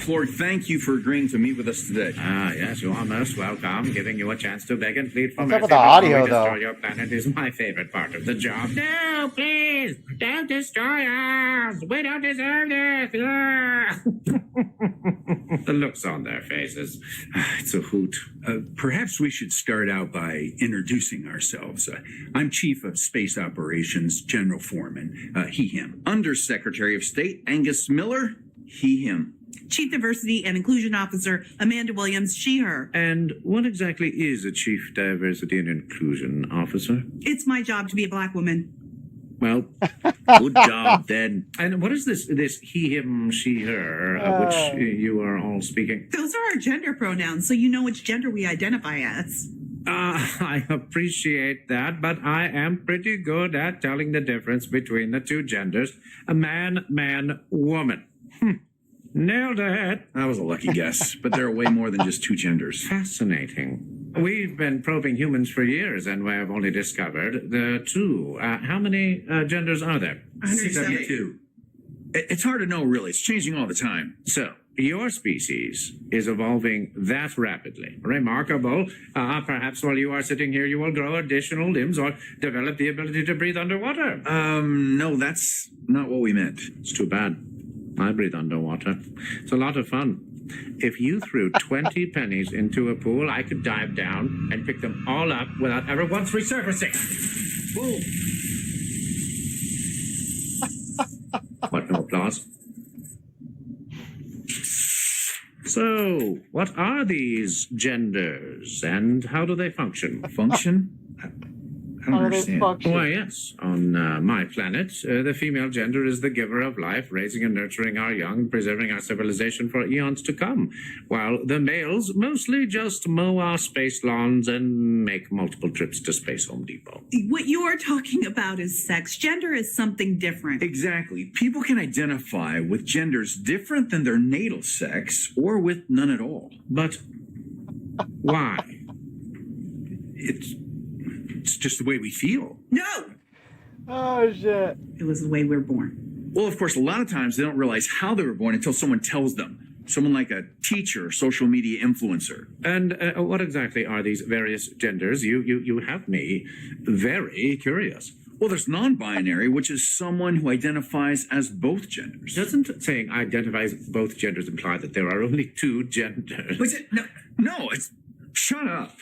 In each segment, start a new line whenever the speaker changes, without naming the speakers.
Floor, thank you for agreeing to meet with us today.
Yes, you are most welcome. Giving you a chance to beg and plead for
What's
mercy
up with the audio,
before we destroy
though?
your planet is my favorite part of the job. No, please, don't destroy us. We don't deserve this. The looks on their faces.
It's a hoot. Perhaps we should start out by introducing ourselves. I'm Chief of Space Operations, General Foreman, he, him. Undersecretary of State, Angus Miller, he, him.
Chief Diversity and Inclusion Officer, Amanda Williams, she, her.
And what exactly is a Chief Diversity and Inclusion Officer?
It's my job to be a black woman.
Well, good job then. And what is this he, him, she, her, which you are all speaking?
Those are our gender pronouns, so you know which gender we identify as.
I appreciate that, but I am pretty good at telling the difference between the two genders. A man, woman. Nailed it.
That was a lucky guess, but there are way more than just two genders.
Fascinating. We've been probing humans for years, and we have only discovered the two. How many genders are there?
172. It's hard to know, really. It's changing all the time.
So, your species is evolving that rapidly. Remarkable. Perhaps while you are sitting here, you will grow additional limbs or develop the ability to breathe underwater.
No, that's not what we meant.
It's too bad. I breathe underwater. It's a lot of fun. If you threw 20 pennies into a pool, I could dive down and pick them all up without ever once resurfacing. Boom. What, no applause? So, what are these genders and how do they function?
Function? I don't understand.
Why, yes. On my planet, the female gender is the giver of life, raising and nurturing our young, and preserving our civilization for eons to come, while the males mostly just mow our space lawns and make multiple trips to Space Home Depot.
What you are talking about is sex. Gender is something different.
Exactly. People can identify with genders different than their natal sex or with none at all.
But why?
It's just the way we feel.
No!
Oh, shit.
It was the way we were born.
Well, of course, a lot of times they don't realize how they were born until someone tells them. Someone like a teacher or social media influencer.
And what exactly are these various genders? You have me very curious.
Well, there's non-binary, which is someone who identifies as both genders.
Doesn't saying identifies both genders imply that there are only two genders?
No, it's... Shut up.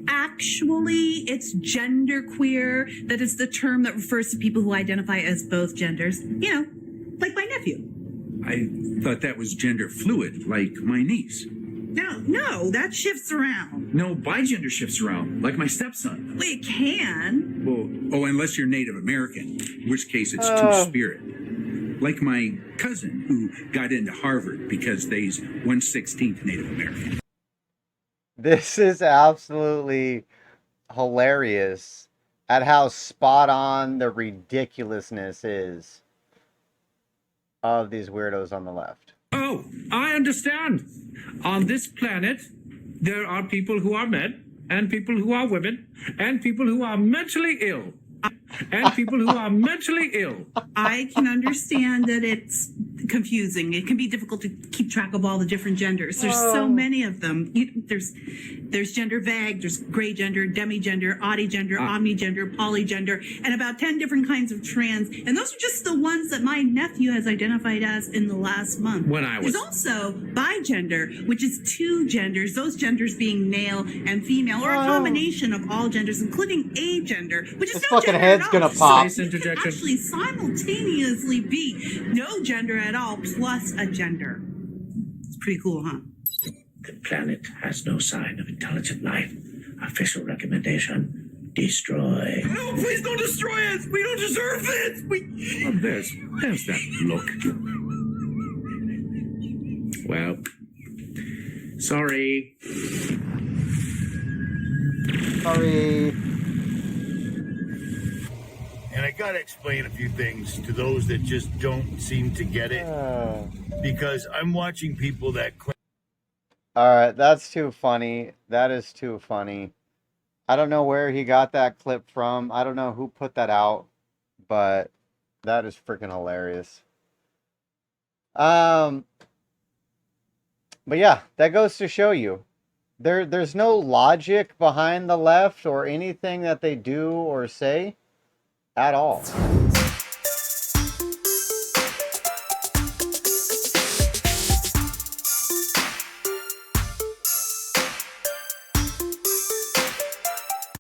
Actually, it's genderqueer. That is the term that refers to people who identify as both genders. You know, like my nephew.
I thought that was gender fluid, like my niece.
No, that shifts around.
No, bigender shifts around, like my stepson.
Well, it can.
Well, unless you're Native American, in which case it's two-spirit. Like my cousin, who got into Harvard because they's 1/16 Native American.
This is absolutely hilarious at how spot on the ridiculousness is of these weirdos on the left.
Oh, I understand. On this planet, there are people who are men, and people who are women, and people who are mentally ill, and people who are mentally ill.
I can understand that it's confusing. It can be difficult to keep track of all the different genders. There's so many of them. There's gender vague, there's gray gender, demigender, oddygender, omnigender, polygender, and about 10 different kinds of trans. And those are just the ones that my nephew has identified as in the last month. There's also bigender, which is two genders, those genders being male and female, or a combination of all genders, including agender, which is no
fucking
gender
head's
at all.
gonna pop.
So it can actually simultaneously be no gender at all plus a gender. It's pretty cool, huh?
The planet has no sign of intelligent life. Official recommendation, destroy.
No, please don't destroy us! We don't deserve this!
Oh, there's that look. Well, sorry.
Sorry.
And I gotta explain a few things to those that just don't seem to get it. Because I'm watching people that claim.
Alright, that's too funny. That is too funny. I don't know where he got that clip from. I don't know who put that out. But that is freaking hilarious. But yeah, that goes to show you. There's no logic behind the left or anything that they do or say at all.